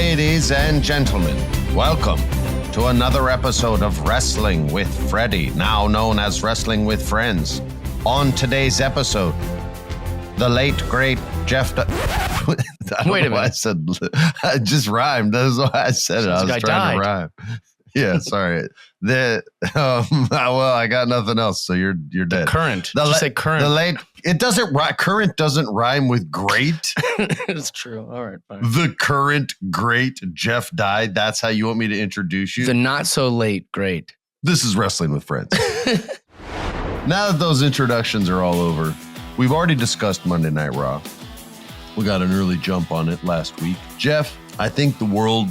Ladies and gentlemen, welcome to another episode of Wrestling with Freddie, now known as Wrestling with Friends. On today's episode, the late, great Jeff... Wait a minute. I just rhymed. That's why I said it. I was trying to rhyme. Yeah, sorry. Well, I got nothing else, so you're dead. Current. Just say current. The late... Current doesn't rhyme with great. It's true. All right, fine. The current great Jeff died. That's how you want me to introduce you? The not so late great. This is Wrestling with Friends. Now that those introductions are all over, we've already discussed Monday Night Raw. We got an early jump on it last week. Jeff, I think the world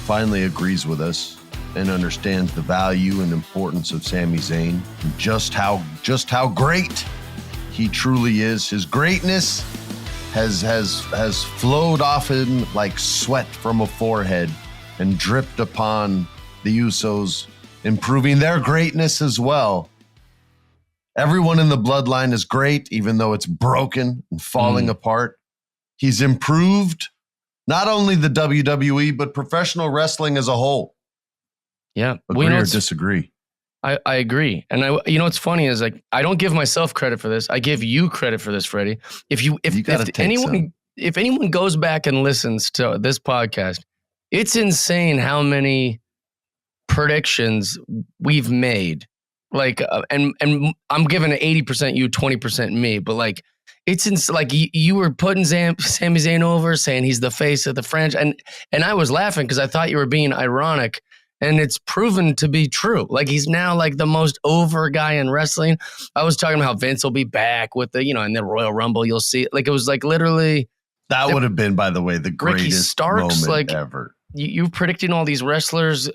finally agrees with us and understands the value and importance of Sami Zayn and just how great he truly is. His greatness has flowed off him like sweat from a forehead and dripped upon the Usos, improving their greatness as well. Everyone in the bloodline is great, even though it's broken and falling apart. He's improved not only the WWE, but professional wrestling as a whole. Yeah. Agree or disagree? I agree. And what's funny is like, I don't give myself credit for this. I give you credit for this, Freddie. If anyone goes back and listens to this podcast, it's insane how many predictions we've made. Like, and I'm giving it 80% you, 20% me, but like, it's like you were putting Sami Zayn over, saying he's the face of the franchise. And I was laughing because I thought you were being ironic. And it's proven to be true. Like, he's now like the most over guy in wrestling. I was talking about how Vince will be back with the, in the Royal Rumble, you'll see. Like, it was like literally. That would have been, by the way, the greatest Starks, moment ever. You're predicting all these wrestlers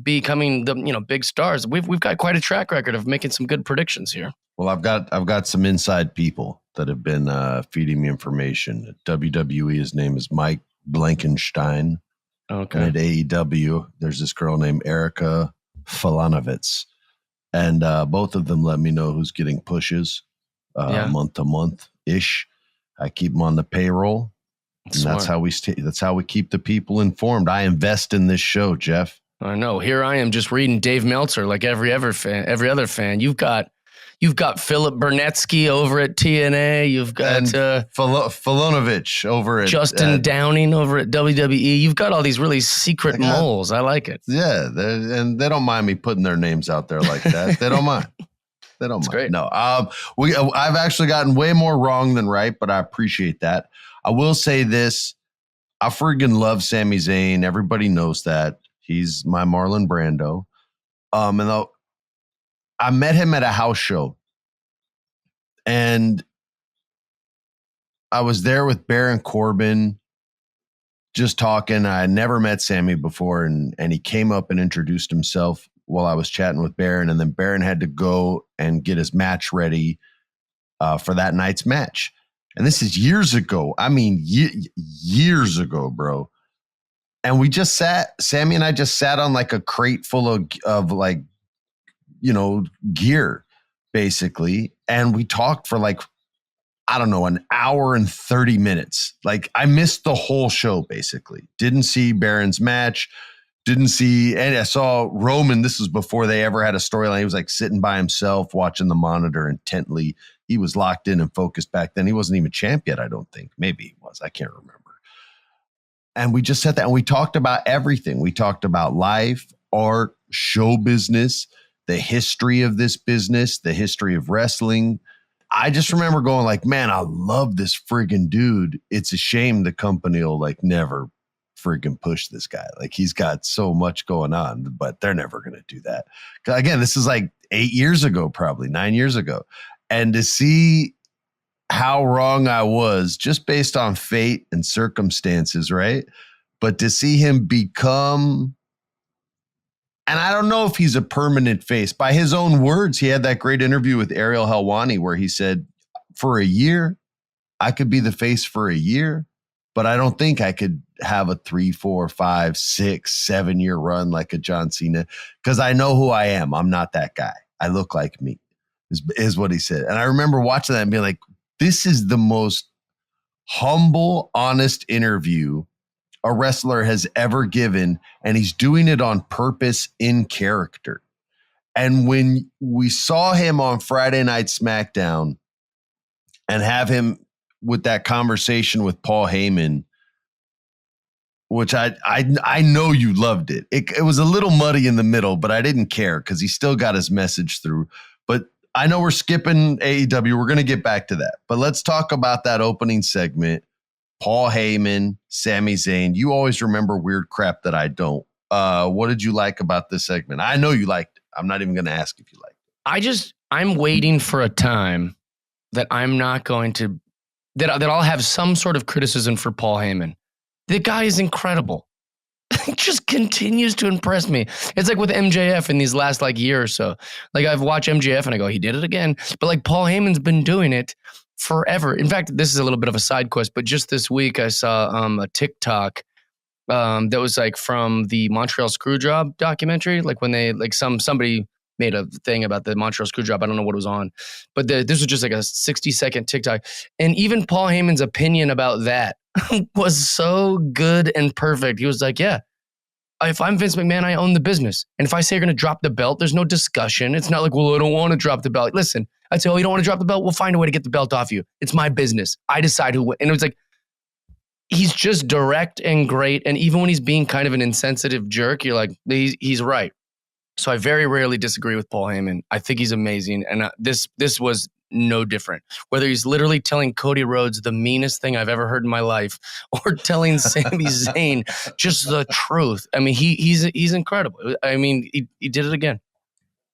becoming the big stars. We've got quite a track record of making some good predictions here. Well, I've got some inside people that have been feeding me information. At WWE, his name is Mike Blankenstein. Okay. And at AEW, there's this girl named Erica Falanovitz. And both of them let me know who's getting pushes month to month-ish. I keep them on the payroll. And that's how we keep the people informed. I invest in this show, Jeff. I know. Here I am just reading Dave Meltzer like every other fan. You've got Philip Burnetsky over at TNA. You've got Filonovich over at Justin Downing over at WWE. You've got all these really secret moles. I like it. Yeah, and they don't mind me putting their names out there like that. They don't mind. They don't mind. Great. No, I've actually gotten way more wrong than right, but I appreciate that. I will say this: I friggin' love Sami Zayn. Everybody knows that. He's my Marlon Brando. And I met him at a house show, and I was there with Baron Corbin just talking. I had never met Sammy before, and he came up and introduced himself while I was chatting with Baron, and then Baron had to go and get his match ready for that night's match. And this is years ago. I mean, years ago, bro. And Sammy and I just sat on like a crate full of like, gear, basically. And we talked for like, I don't know, an hour and 30 minutes. Like, I missed the whole show, basically. Didn't see Baron's match. And I saw Roman. This was before they ever had a storyline. He was like sitting by himself, watching the monitor intently. He was locked in and focused back then. He wasn't even champ yet, I don't think. Maybe he was. I can't remember. And we just sat there and we talked about everything. We talked about life, art, show business, the history of this business, the history of wrestling. I just remember going like, man, I love this friggin' dude. It's a shame the company will like never friggin' push this guy. Like, he's got so much going on, but they're never going to do that. Again, this is like 8 years ago, probably 9 years ago. And to see how wrong I was just based on fate and circumstances, right? But to see him become, and I don't know if he's a permanent face. By his own words, he had that great interview with Ariel Helwani where he said, for a year, I could be the face for a year, but I don't think I could have a 3, 4, 5, 6, 7 year run like a John Cena, because I know who I am. I'm not that guy. I look like me, is what he said. And I remember watching that and being like, this is the most humble, honest interview a wrestler has ever given, and he's doing it on purpose in character. And when we saw him on Friday Night SmackDown and have him with that conversation with Paul Heyman, which I know you loved it. It was a little muddy in the middle, but I didn't care because he still got his message through. But I know we're skipping AEW. We're going to get back to that. But let's talk about that opening segment. Paul Heyman, Sami Zayn. You always remember weird crap that I don't. What did you like about this segment? I know you liked it. I'm not even going to ask if you liked it. I'm waiting for a time that I'm not going to, that I'll have some sort of criticism for Paul Heyman. The guy is incredible. He just continues to impress me. It's like with MJF in these last year or so. Like I've watched MJF and I go, he did it again. But like Paul Heyman's been doing it forever. In fact, this is a little bit of a side quest, but just this week I saw a TikTok that was like from the Montreal Screwjob documentary. Like when they somebody made a thing about the Montreal Screwjob. I don't know what it was on, but this was just like a 60-second TikTok. And even Paul Heyman's opinion about that was so good and perfect. He was like, yeah, if I'm Vince McMahon, I own the business. And if I say you're going to drop the belt, there's no discussion. It's not like, well, I don't want to drop the belt. Listen, I'd say, oh, you don't want to drop the belt? We'll find a way to get the belt off you. It's my business. I decide who wins. And it was like, he's just direct and great. And even when he's being kind of an insensitive jerk, you're like, he's right. So I very rarely disagree with Paul Heyman. I think he's amazing. And this was no different. Whether he's literally telling Cody Rhodes the meanest thing I've ever heard in my life or telling Sami Zayn just the truth. I mean, he's incredible. I mean, he did it again.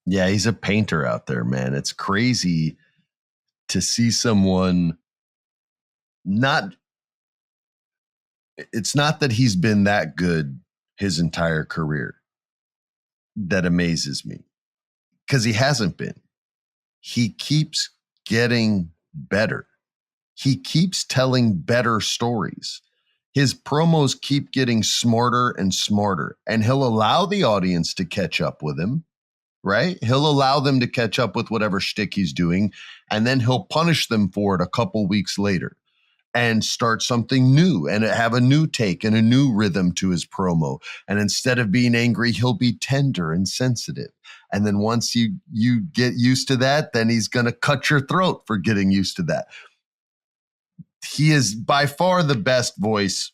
Yeah, he's a painter out there, man. It's crazy to see someone it's not that he's been that good his entire career. That amazes me because he hasn't been. He keeps getting better. He keeps telling better stories. His promos keep getting smarter and smarter, and he'll allow the audience to catch up with him, right? He'll allow them to catch up with whatever shtick he's doing, and then he'll punish them for it a couple weeks later and start something new and have a new take and a new rhythm to his promo. And instead of being angry, he'll be tender and sensitive. And then once you get used to that, then he's going to cut your throat for getting used to that. He is by far the best voice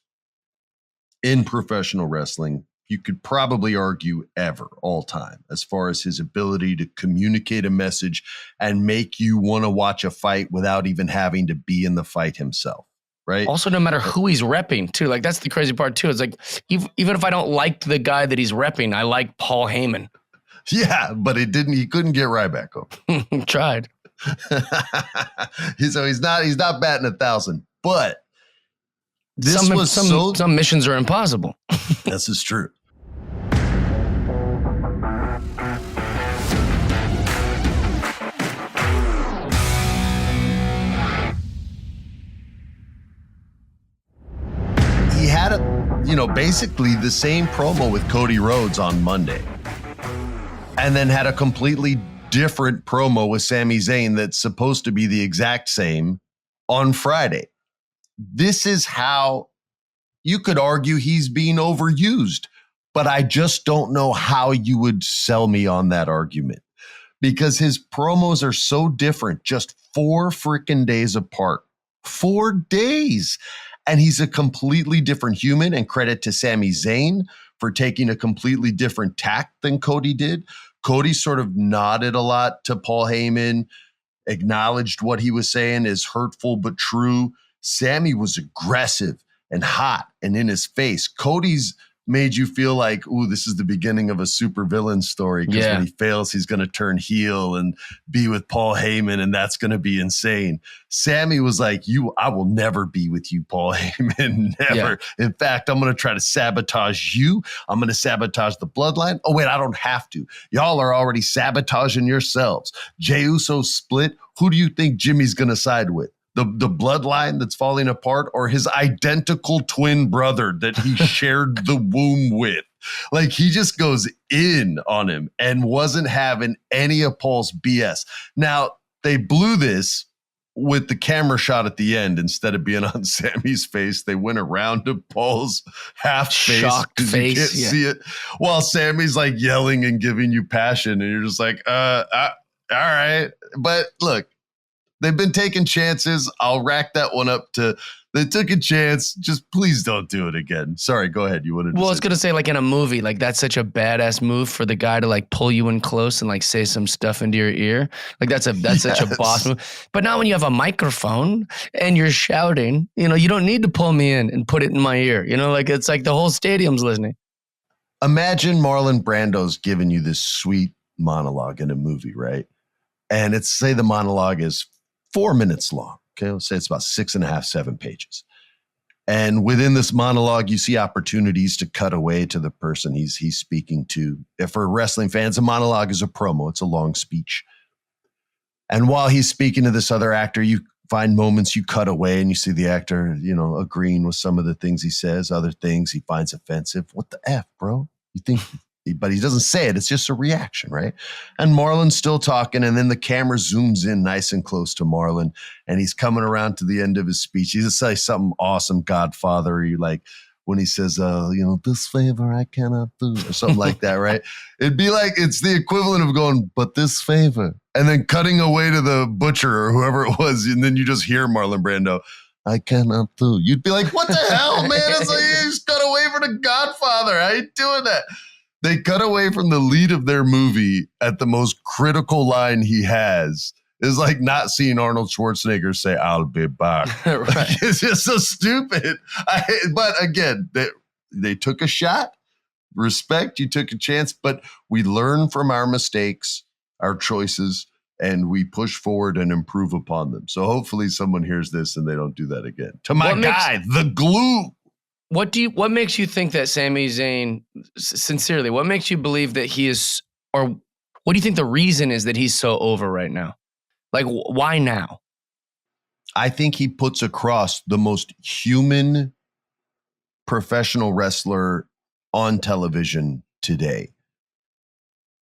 in professional wrestling. You could probably argue ever, all time, as far as his ability to communicate a message and make you want to watch a fight without even having to be in the fight himself, right? Also, no matter who he's repping, too. Like, that's the crazy part, too. It's like, even if I don't like the guy that he's repping, I like Paul Heyman. Yeah, but he couldn't get Ryback over. Tried. So he's not batting 1,000, but some missions are impossible. This is true. He had basically the same promo with Cody Rhodes on Monday, and then had a completely different promo with Sami Zayn that's supposed to be the exact same on Friday. This is how you could argue he's being overused, but I just don't know how you would sell me on that argument because his promos are so different, just 4 freaking days apart. 4 days. And he's a completely different human, and credit to Sami Zayn for taking a completely different tack than Cody did. Cody sort of nodded a lot to Paul Heyman, acknowledged what he was saying is hurtful but true. Sami was aggressive and hot and in his face. Cody's made you feel like, ooh, this is the beginning of a supervillain story because when he fails, he's going to turn heel and be with Paul Heyman, and that's going to be insane. Sami was like, I will never be with you, Paul Heyman, never. Yeah. In fact, I'm going to try to sabotage you. I'm going to sabotage the bloodline. Oh, wait, I don't have to. Y'all are already sabotaging yourselves. Jey Uso split. Who do you think Jimmy's going to side with? The bloodline that's falling apart, or his identical twin brother that he shared the womb with? Like, he just goes in on him and wasn't having any of Paul's BS. Now, they blew this with the camera shot at the end, instead of being on Sammy's face, they went around to Paul's half face. Shocked face. You can't see it. While Sammy's like yelling and giving you passion. And you're just like, all right. But look, they've been taking chances. I'll rack that one up to they took a chance. Just please don't do it again. Sorry, go ahead. You wanted to Well, I was going to say, like in a movie, like that's such a badass move for the guy to like pull you in close and like say some stuff into your ear. Like that's such a boss move. But now when you have a microphone and you're shouting, you know, you don't need to pull me in and put it in my ear. You know, like it's like the whole stadium's listening. Imagine Marlon Brando's giving you this sweet monologue in a movie, right? And it's say the monologue is 4 minutes long. Okay, let's say it's about 6.5, 7 pages. And within this monologue, you see opportunities to cut away to the person he's speaking to. If for wrestling fans, a monologue is a promo. It's a long speech. And while he's speaking to this other actor, you find moments you cut away and you see the actor, you know, agreeing with some of the things he says, other things he finds offensive. What the F, bro? You think... But he doesn't say it. It's just a reaction, right? And Marlon's still talking, and then the camera zooms in nice and close to Marlon, and he's coming around to the end of his speech. He just says something awesome, Godfather-y, like when he says, you know, this favor I cannot do, or something like that, right? It'd be like, it's the equivalent of going, but this favor, and then cutting away to the butcher or whoever it was, and then you just hear Marlon Brando, I cannot do. You'd be like, what the hell, man? It's like, you just cut away from the Godfather. How you doing that? They cut away from the lead of their movie at the most critical line he has. It's like not seeing Arnold Schwarzenegger say, I'll be back. Right. It's just so stupid. But again, they took a shot. Respect, you took a chance, but we learn from our mistakes, our choices, and we push forward and improve upon them. So hopefully someone hears this and they don't do that again. To my guy, the glue. What makes you think that Sami Zayn, sincerely, what makes you believe that he is, or what do you think the reason is that he's so over right now? Like, why now? I think he puts across the most human professional wrestler on television today.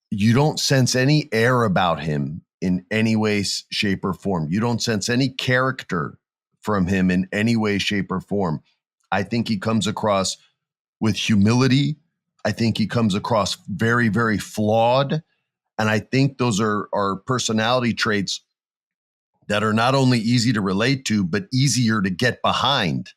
You don't sense any air about him in any way, shape, or form. You don't sense any character from him in any way, shape, or form. I think he comes across with humility. I think he comes across very, very flawed. And I think those are personality traits that are not only easy to relate to, but easier to get behind.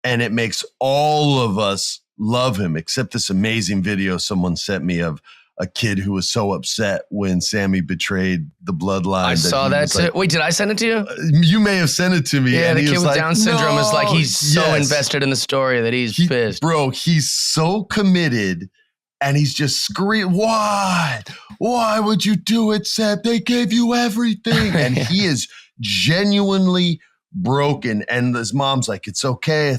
And it makes all of us love him, except this amazing video someone sent me of a kid who was so upset when Sami betrayed the bloodline. I saw that too. Like, wait, did I send it to you? You may have sent it to me. Yeah, the kid with Down syndrome is like, he's so invested in the story that he's pissed. Bro, he's so committed and he's just screaming, why? Why would you do it, Seb? They gave you everything. And he is genuinely broken, and his mom's like, it's okay.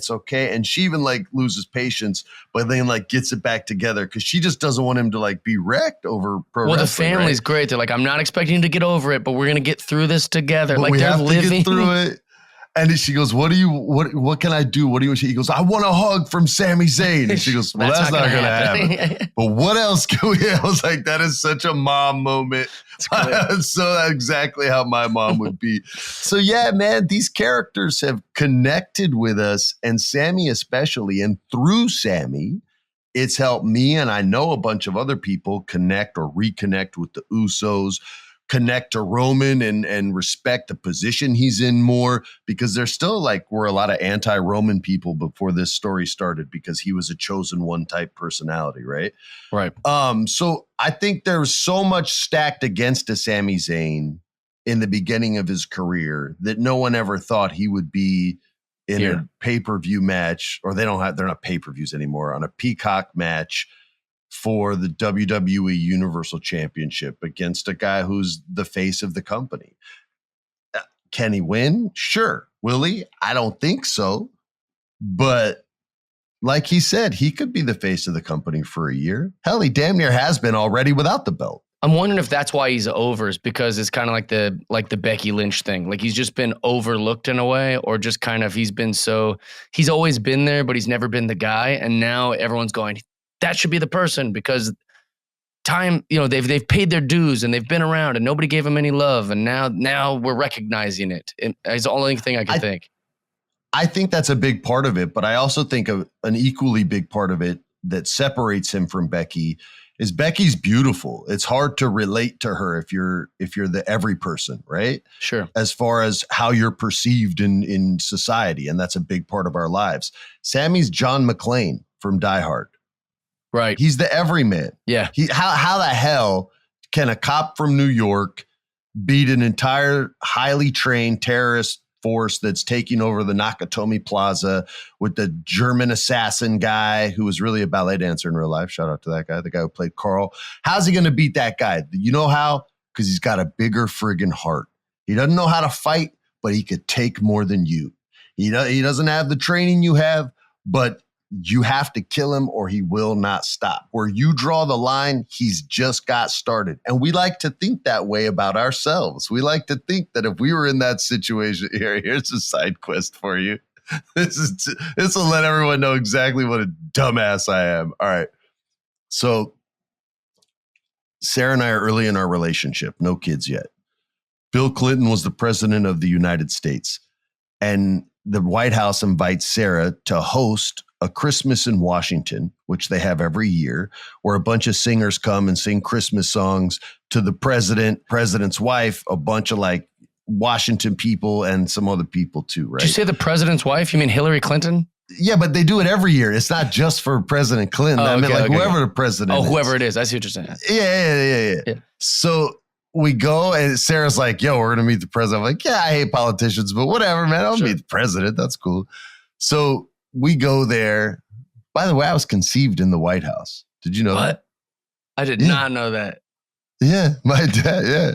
And she even like loses patience, but then like gets it back together because she just doesn't want him to like be wrecked over pro wrestling. The family's great. They're like, I'm not expecting you to get over it, but we're gonna get through this together. But like we they're have living to get through it. And she goes, what can I do? He goes, I want a hug from Sami Zayn. And she goes, well, that's not going to happen. But what else can we? I was like, that is such a mom moment. So that's exactly how my mom would be. So yeah, man, these characters have connected with us, and Sami especially. And through Sami, it's helped me, and I know a bunch of other people connect or reconnect with the Usos, connect to Roman and respect the position he's in more, because there's still like were a lot of anti-Roman people before this story started because he was a chosen one type personality, right? Right. So I think there's so much stacked against a Sami Zayn in the beginning of his career that no one ever thought he would be in a pay-per-view match, or they're not pay-per-views anymore, on a Peacock match for the WWE Universal Championship against a guy who's the face of the company. Can he win? Sure. Will he? I don't think so. But like he said, he could be the face of the company for a year. Hell, he damn near has been already without the belt. I'm wondering if that's why he's over, is because it's kind of like the Becky Lynch thing. Like he's just been overlooked in a way, or just kind of he's always been there, but he's never been the guy. And now everyone's going, that should be the person, because time, they've paid their dues and they've been around and nobody gave them any love. And now we're recognizing it. It's the only thing I can think. I think that's a big part of it, but I also think an equally big part of it that separates him from Becky is Becky's beautiful. It's hard to relate to her if you're the every person, right? Sure. As far as how you're perceived in society, and that's a big part of our lives. Sammy's John McClane from Die Hard. Right. He's the everyman. Yeah. How the hell can a cop from New York beat an entire highly trained terrorist force that's taking over the Nakatomi Plaza with the German assassin guy who was really a ballet dancer in real life? Shout out to that guy, the guy who played Carl. How's he going to beat that guy? You know how? Because he's got a bigger friggin' heart. He doesn't know how to fight, but he could take more than you. He doesn't have the training you have, but you have to kill him or he will not stop. Where you draw the line, he's just got started. And we like to think that way about ourselves. We like to think that if we were in that situation, here's a side quest for you. This will let everyone know exactly what a dumbass I am. All right. So Sarah and I are early in our relationship, no kids yet. Bill Clinton was the president of the United States, and the White House invites Sarah to host a Christmas in Washington, which they have every year, where a bunch of singers come and sing Christmas songs to the president's wife, a bunch of like Washington people and some other people too, right? Did you say the president's wife? You mean Hillary Clinton? Yeah, but they do it every year. It's not just for President Clinton. I mean, whoever the president is. Oh, whoever it is. I see what you're saying. Yeah. So we go and Sarah's like, yo, we're going to meet the president. I'm like, yeah, I hate politicians, but whatever, man. I'll meet the president. That's cool. So we go there. By the way, I was conceived in the White House. Did you know that? I did not know that. Yeah, my dad, yeah.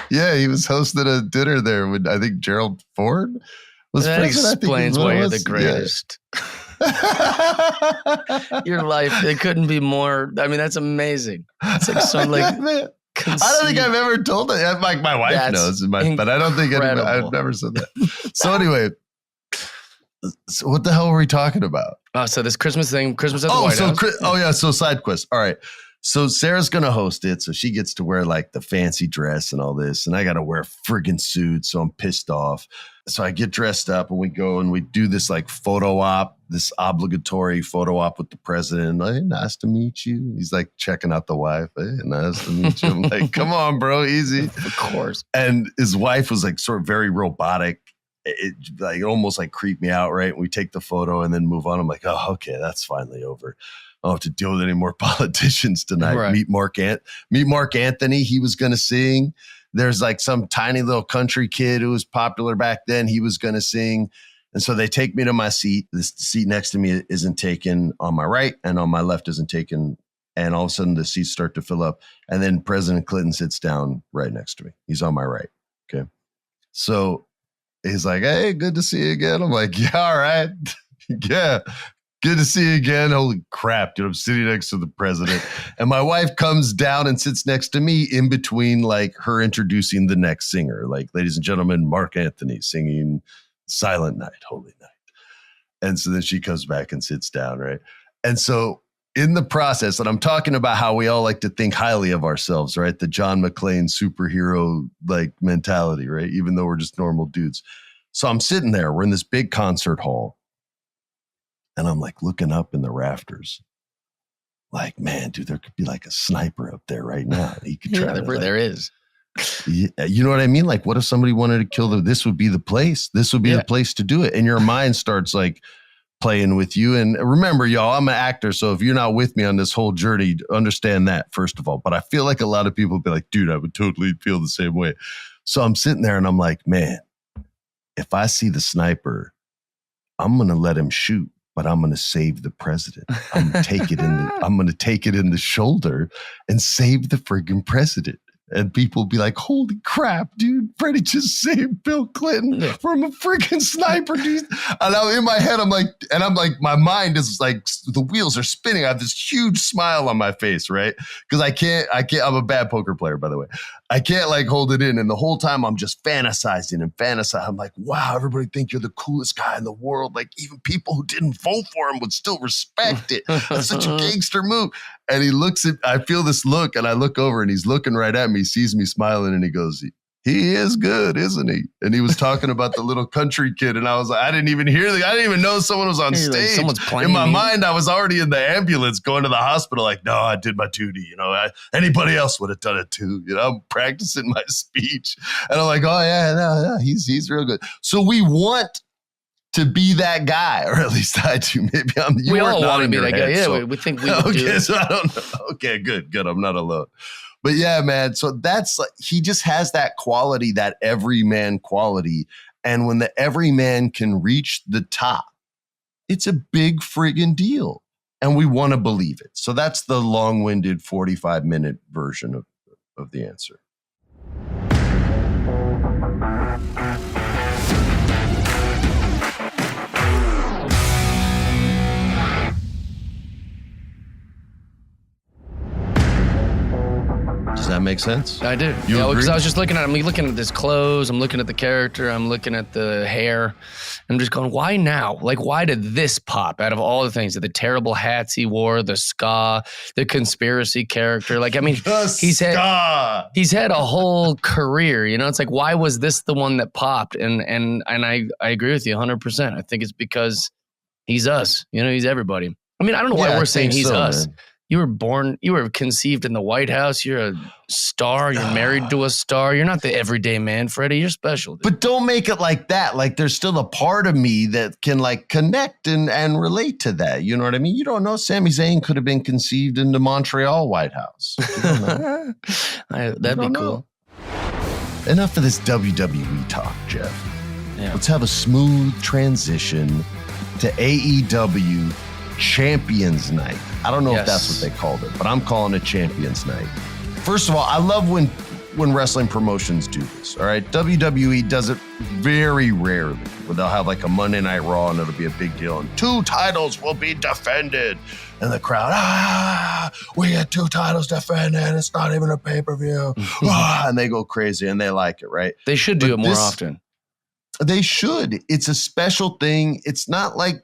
Yeah, he was hosting a dinner there with, I think, Gerald Ford was that president. Explains why you're the greatest. Yeah. Your life, it couldn't be more. I mean, that's amazing. It's like some like. I don't think I've ever told that. Like my wife knows, but I don't think I've never said that. So anyway, so what the hell were we talking about? Oh, so this Christmas thing, Christmas at the White House. So side quest. All right. So Sarah's going to host it. So she gets to wear like the fancy dress and all this. And I got to wear a friggin' suit. So I'm pissed off. So I get dressed up and we go and we do this like photo op, this obligatory photo op with the president. Hey, nice to meet you. He's like checking out the wife. Hey, nice to meet you. I'm like, come on, bro, easy. Of course. And his wife was like sort of very robotic. It like almost like creeped me out, right? We take the photo and then move on. I'm like, oh, okay, that's finally over. I don't have to deal with any more politicians tonight. Right. Meet Mark Anthony. He was going to sing. There's like some tiny little country kid who was popular back then. He was going to sing. And so they take me to my seat. The seat next to me isn't taken on my right and on my left isn't taken. And all of a sudden the seats start to fill up. And then President Clinton sits down right next to me. He's on my right. Okay. So he's like, hey, good to see you again. I'm like, yeah, all right. Yeah. Good to see you again. Holy crap, dude. I'm sitting next to the president. And my wife comes down and sits next to me in between like her introducing the next singer. Like, ladies and gentlemen, Mark Anthony singing Silent Night, Holy Night. And so then she comes back and sits down, right? And so in the process, and I'm talking about how we all like to think highly of ourselves, right? The John McClane superhero like mentality, right? Even though we're just normal dudes. So I'm sitting there. We're in this big concert hall. And I'm like looking up in the rafters. Like, man, dude, there could be like a sniper up there right now. He could try to, there is. Yeah, you know what I mean? Like, what if somebody wanted to kill this would be the place. This would be the place to do it. And your mind starts like playing with you. And remember, y'all, I'm an actor. So if you're not with me on this whole journey, understand that, first of all. But I feel like a lot of people would be like, dude, I would totally feel the same way. So I'm sitting there and I'm like, man, if I see the sniper, I'm going to let him shoot. But I'm going to save the president. I'm going to take it in the shoulder and save the friggin' president. And people be like, holy crap, dude, Freddie just saved Bill Clinton from a friggin' sniper, dude. And I'm in my head, I'm like, my mind is like, the wheels are spinning. I have this huge smile on my face, right? Because I can't, I'm a bad poker player, by the way. I can't like hold it in. And the whole time I'm just fantasizing. I'm like, wow, everybody think you're the coolest guy in the world. Like even people who didn't vote for him would still respect it. That's such a gangster move. And I feel this look and I look over and he's looking right at me. He sees me smiling and he goes, he is good, isn't he? And he was talking about the little country kid. And I was like, I didn't even know someone was on stage. Like, someone's playing in my mind, I was already in the ambulance going to the hospital. Like, no, I did my duty. Anybody else would have done it too. I'm practicing my speech. And I'm like, oh yeah, no, he's real good. So we want to be that guy, or at least I do. Maybe we all want to be that guy. Yeah, so. we think we okay, do. So I don't know. Okay, good. I'm not alone. But yeah, man, so that's like, he just has that quality, that everyman quality. And when the everyman can reach the top, it's a big friggin' deal. And we want to believe it. So that's the long-winded 45-minute version of the answer. Does that make sense? I do. You agree? Because I was just looking at his clothes. I'm looking at the character. I'm looking at the hair. I'm just going, why now? Like, why did this pop out of all the things? The terrible hats he wore, the ska, the conspiracy character. Like, I mean, he's had a whole career. It's like, why was this the one that popped? And I agree with you 100%. I think it's because he's us. He's everybody. I mean, I don't know why we're saying he's us. Man. You were conceived in the White House. You're a star. You're married to a star. You're not the everyday man, Freddie. You're special. Dude. But don't make it like that. Like there's still a part of me that can like connect and relate to that. You know what I mean? You don't know. Sami Zayn could have been conceived in the Montreal White House. You don't know. That'd be cool. Enough of this WWE talk, Jeff. Yeah. Let's have a smooth transition to AEW Champions Night. I don't know if that's what they called it, but I'm calling it Champions Night. First of all, I love when wrestling promotions do this, all right? WWE does it very rarely, where they'll have like a Monday Night Raw and it'll be a big deal, and 2 titles will be defended. And the crowd, we get 2 titles defended, it's not even a pay-per-view. And they go crazy and they like it, right? They should do it more often. They should. It's a special thing. It's not like,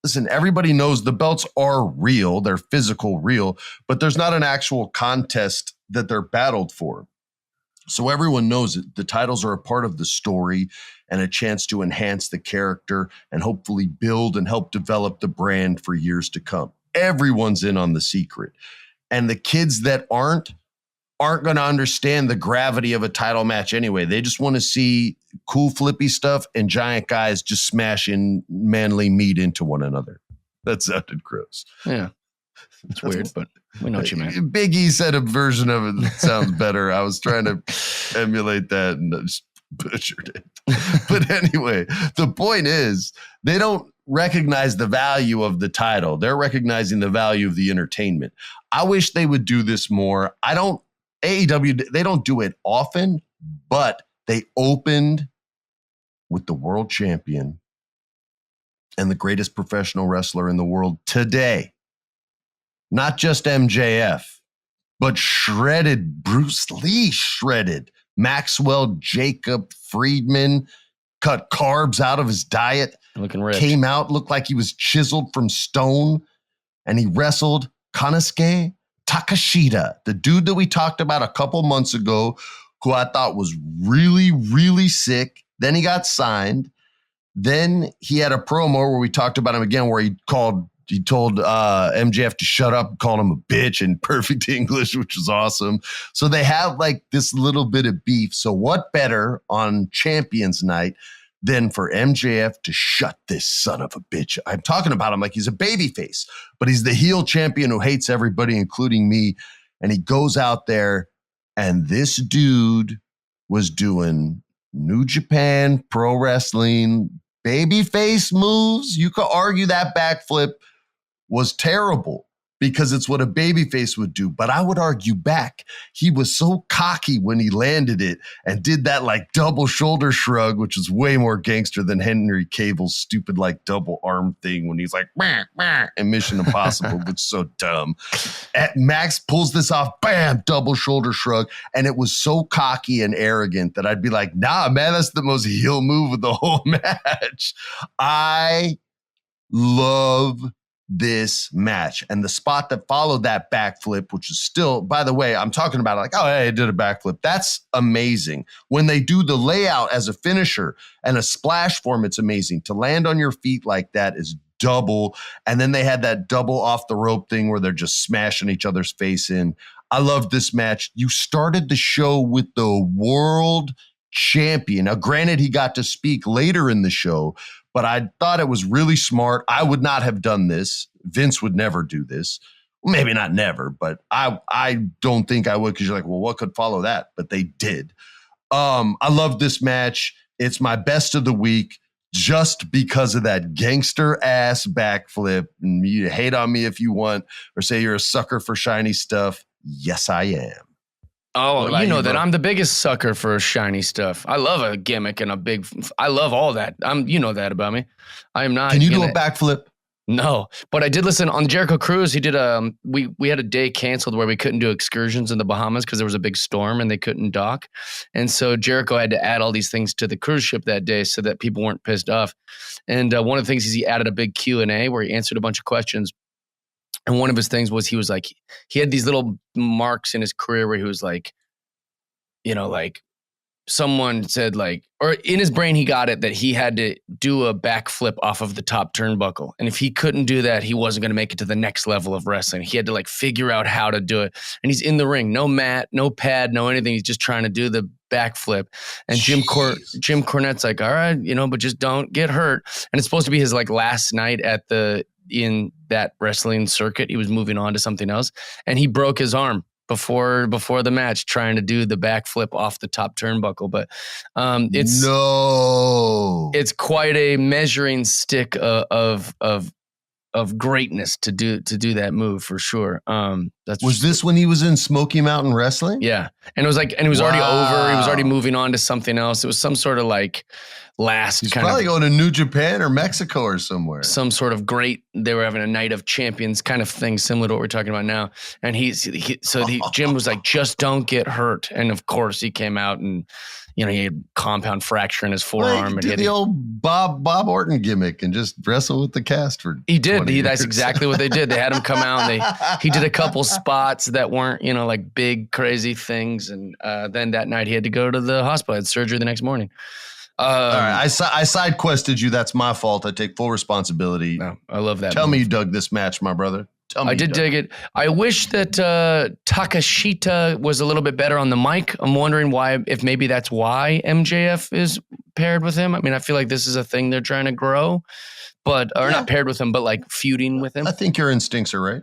listen, everybody knows the belts are real. They're physical real, but there's not an actual contest that they're battled for. So everyone knows it. The titles are a part of the story and a chance to enhance the character and hopefully build and help develop the brand for years to come. Everyone's in on the secret. And the kids that aren't going to understand the gravity of a title match anyway. They just want to see cool flippy stuff and giant guys just smashing manly meat into one another. That sounded gross. Yeah. It's weird, but we know what you meant. Big E said a version of it that sounds better. I was trying to emulate that and I just butchered it. But anyway, the point is they don't recognize the value of the title. They're recognizing the value of the entertainment. I wish they would do this more. AEW, they don't do it often, but they opened with the world champion and the greatest professional wrestler in the world today. Not just MJF, but shredded Bruce Lee, shredded Maxwell Jacob Friedman, cut carbs out of his diet, looking rich. Came out, looked like he was chiseled from stone, and he wrestled Konosuke Takeshita, the dude that we talked about a couple months ago, who I thought was really, really sick. Then he got signed. Then he had a promo where we talked about him again, where he told MJF to shut up, called him a bitch in perfect English, which was awesome. So they have like this little bit of beef. So what better on Champions Night than for MJF to shut this son of a bitch? I'm talking about him like he's a babyface, but he's the heel champion who hates everybody, including me. And he goes out there, and this dude was doing New Japan Pro Wrestling babyface moves. You could argue that backflip was terrible, because it's what a babyface would do. But I would argue back. He was so cocky when he landed it and did that like double shoulder shrug, which was way more gangster than Henry Cavill's stupid like double arm thing when he's like, bah, bah, and Mission Impossible, which is so dumb. Max pulls this off, bam, double shoulder shrug. And it was so cocky and arrogant that I'd be like, nah, man, that's the most heel move of the whole match. I love this match. And the spot that followed that backflip, which is still, by the way, I'm talking about like, oh, hey, I did a backflip. That's amazing. When they do the layout as a finisher and a splash form, it's amazing. To land on your feet like that is double. And then they had that double off the rope thing where they're just smashing each other's face in. I love this match. You started the show with the world champion. Now, granted, he got to speak later in the show, but I thought it was really smart. I would not have done this. Vince would never do this. Well, maybe not never, but I don't think I would, because you're like, well, what could follow that? But they did. I love this match. It's my best of the week just because of that gangster ass backflip. And you hate on me if you want, or say you're a sucker for shiny stuff. Yes, I am. Oh, you know that I'm the biggest sucker for shiny stuff. I love a gimmick and I love all that. You know that about me. I am not. Can you do a backflip? No, but I did listen on Jericho Cruise. He did we had a day canceled where we couldn't do excursions in the Bahamas because there was a big storm and they couldn't dock. And so Jericho had to add all these things to the cruise ship that day so that people weren't pissed off. And one of the things is he added a big Q&A where he answered a bunch of questions. And one of his things was he had these little marks in his career where he was like, you know, like someone said like, or in his brain, he got it that he had to do a backflip off of the top turnbuckle. And if he couldn't do that, he wasn't going to make it to the next level of wrestling. He had to like figure out how to do it. And he's in the ring, no mat, no pad, no anything. He's just trying to do the backflip. And Jim Cornette's like, all right, you know, but just don't get hurt. And it's supposed to be his like last night in that wrestling circuit. He was moving on to something else, and he broke his arm before the match trying to do the backflip off the top turnbuckle. But it's quite a measuring stick of greatness to do that move for sure. Was this when he was in Smoky Mountain Wrestling? Yeah. And it was like, and it was already over. He was already moving on to something else. It was some sort of like He's probably going to New Japan or Mexico or somewhere. Some sort of great, they were having a night of champions kind of thing, similar to what we're talking about now. And Jim was like, just don't get hurt. And of course he came out and, you know, he had compound fracture in his forearm. He did the old Bob Orton gimmick and just wrestle with the cast for. He did. That's exactly what they did. They had him come out and he did a couple spots that weren't, you know, like big crazy things. And then that night he had to go to the hospital. Had surgery the next morning. All right, I side quested you. That's my fault. I take full responsibility. No, I love that. Tell me you dug this match, my brother. Tell me. I did dig it. I wish that Takashita was a little bit better on the mic. I'm wondering why, if maybe that's why MJF is paired with him. I mean, I feel like this is a thing they're trying to grow, not paired with him, but like feuding with him. I think your instincts are right.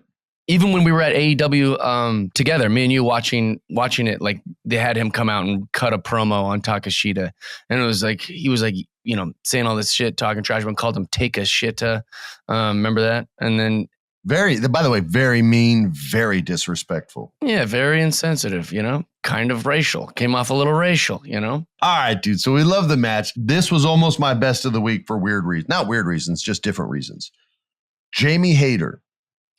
Even when we were at AEW together, me and you watching it, like they had him come out and cut a promo on Takashita. And it was like, he was like, you know, saying all this shit, talking trash, and called him Take a Shita. Remember that? And then by the way, very mean, very disrespectful. Yeah, very insensitive, you know, kind of racial. Came off a little racial, you know? All right, dude. So we love the match. This was almost my best of the week for weird reasons. Not weird reasons, just different reasons. Jamie Hayter,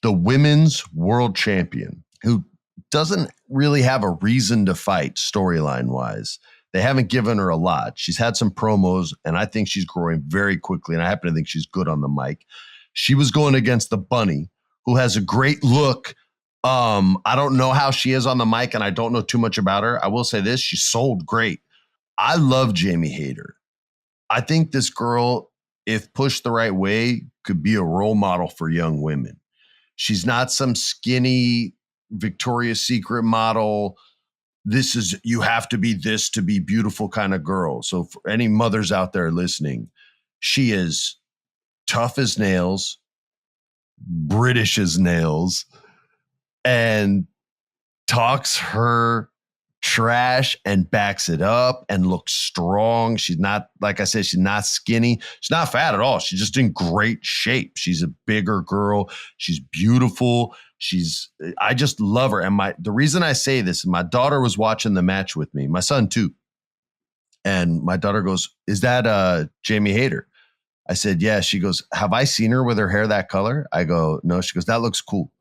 the women's world champion, who doesn't really have a reason to fight storyline-wise. They haven't given her a lot. She's had some promos, and I think she's growing very quickly, and I happen to think she's good on the mic. She was going against the Bunny, who has a great look. I don't know how she is on the mic, and I don't know too much about her. I will say this, she sold great. I love Jamie Hayter. I think this girl, if pushed the right way, could be a role model for young women. She's not some skinny Victoria's Secret model. You have to be this to be beautiful kind of girl. So for any mothers out there listening, she is tough as nails, British as nails, and talks her trash and backs it up and looks strong. She's not, like I said, she's not skinny. She's not fat at all. She's just in great shape. She's a bigger girl. She's beautiful. I just love her. And the reason I say this, my daughter was watching the match with me, my son too. And my daughter goes, is that Jamie Hayter? I said, yeah. She goes, have I seen her with her hair that color? I go, no. She goes, that looks cool.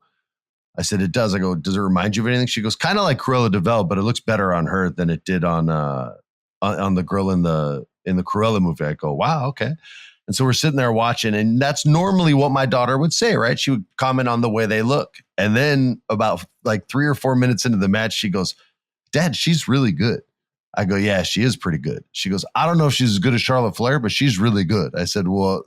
I said, it does. I go, does it remind you of anything? She goes, kind of like Cruella de Vil, but it looks better on her than it did on the girl in the Cruella movie. I go, wow, okay. And so we're sitting there watching, and that's normally what my daughter would say, right? She would comment on the way they look. And then about like 3 or 4 minutes into the match, she goes, Dad, she's really good. I go, yeah, she is pretty good. She goes, I don't know if she's as good as Charlotte Flair, but she's really good. I said, well,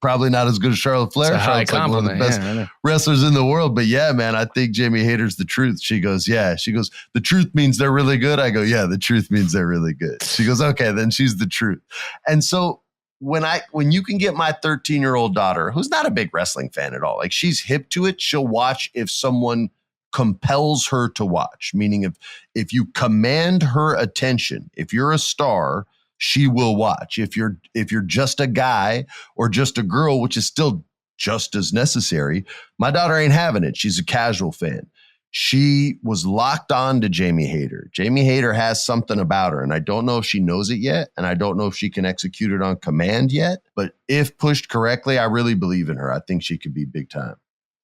probably not as good as Charlotte Flair. Charlotte's like one of the best wrestlers in the world. But yeah, man, I think Jamie Hayter's the truth. She goes, yeah. She goes, the truth means they're really good. I go, yeah, the truth means they're really good. She goes, okay, then she's the truth. And so when you can get my 13-year-old daughter, who's not a big wrestling fan at all, like she's hip to it, she'll watch if someone compels her to watch, meaning if you command her attention, if you're a star, she will watch. If you're just a guy or just a girl, which is still just as necessary, my daughter ain't having it. She's a casual fan. She was locked on to Jamie Hayter. Jamie Hayter has something about her, and I don't know if she knows it yet, and I don't know if she can execute it on command yet, but if pushed correctly, I really believe in her. I think she could be big time.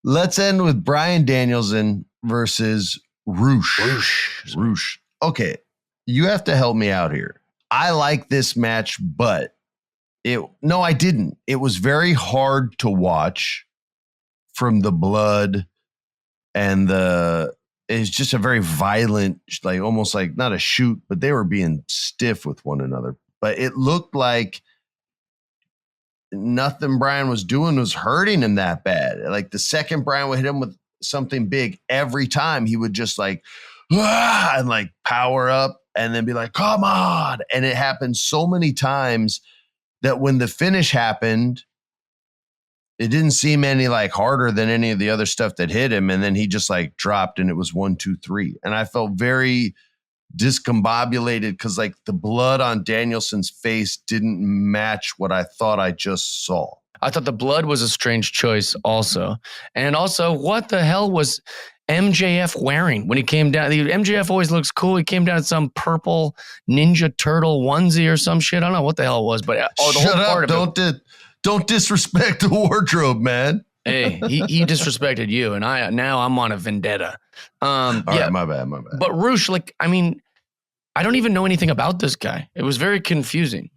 Let's end with Bryan Danielson versus Roosh. Okay, you have to help me out here. I like this match, but I didn't. It was very hard to watch from the blood and it's just a very violent, like almost like not a shoot, but they were being stiff with one another. But it looked like nothing Bryan was doing was hurting him that bad. Like the second Bryan would hit him with something big, every time he would just like, and like power up and then be like, come on. And it happened so many times that when the finish happened, it didn't seem any like harder than any of the other stuff that hit him. And then he just like dropped and it was 1, 2, 3. And I felt very discombobulated because like the blood on Danielson's face didn't match what I thought I just saw. I thought the blood was a strange choice also. And also, what the hell was MJF wearing when he came down? MJF always looks cool. He came down in some purple Ninja Turtle onesie or some shit. I don't know what the hell it was, but Shut up. Don't disrespect the wardrobe, man. Hey, he disrespected you, and now I'm on a vendetta. All right, my bad. But Roosh, I don't even know anything about this guy. It was very confusing.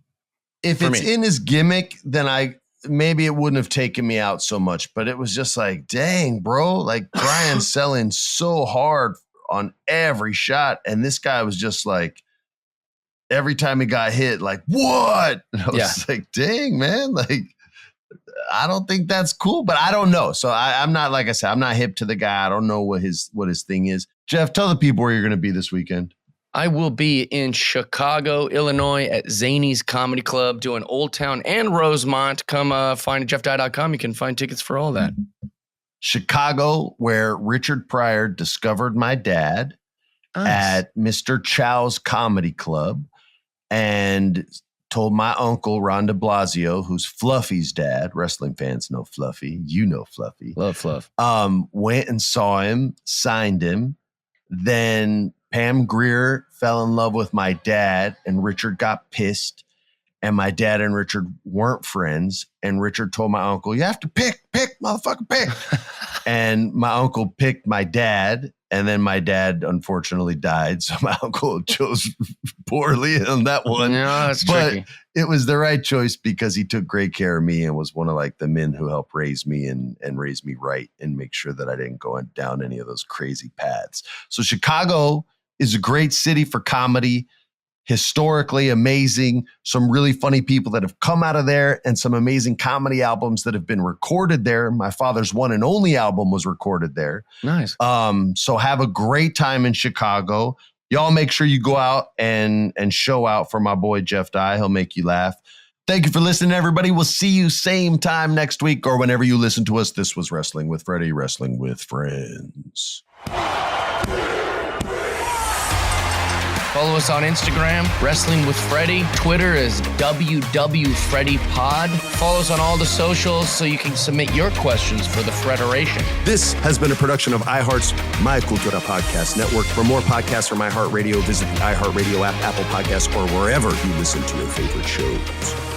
If it's in his gimmick, then maybe it wouldn't have taken me out so much. But it was just like, dang, bro, like Bryan's selling so hard on every shot, and this guy was just like, every time he got hit, like, what? And I was like, dang, man, like, I don't think that's cool, but I don't know. So I'm not, like I said, I'm not hip to the guy. I don't know what his thing is. Jeff, tell the people where you're going to be this weekend. I will be in Chicago, Illinois at Zany's Comedy Club doing Old Town and Rosemont. Come find at jeffdye.com. You can find tickets for all that. Chicago, where Richard Pryor discovered my dad at Mr. Chow's Comedy Club and told my uncle, Ron de Blasio, who's Fluffy's dad. Wrestling fans know Fluffy. You know Fluffy. Love Fluff. Went and saw him, signed him. Then Pam Grier fell in love with my dad, and Richard got pissed. And my dad and Richard weren't friends. And Richard told my uncle, you have to pick, motherfucker, pick. And my uncle picked my dad. And then my dad, unfortunately, died. So my uncle chose poorly on that one. Yeah, that's tricky. But it was the right choice because he took great care of me and was one of like the men who helped raise me and raise me right and make sure that I didn't go down any of those crazy paths. So Chicago is a great city for comedy. Historically amazing, some really funny people that have come out of there and some amazing comedy albums that have been recorded there. My father's one and only album was recorded there. Nice. So have a great time in Chicago. Y'all make sure you go out and show out for my boy Jeff Dye. He'll make you laugh. Thank you for listening, everybody. We'll see you same time next week or whenever you listen to us. This was Wrestling with Freddie, Wrestling with Friends. Follow us on Instagram, Wrestling with Freddie. Twitter is WWFreddie Pod. Follow us on all the socials so you can submit your questions for the Frederation. This has been a production of iHeart's My Cultura Podcast Network. For more podcasts from iHeartRadio, visit the iHeartRadio app, Apple Podcasts, or wherever you listen to your favorite shows.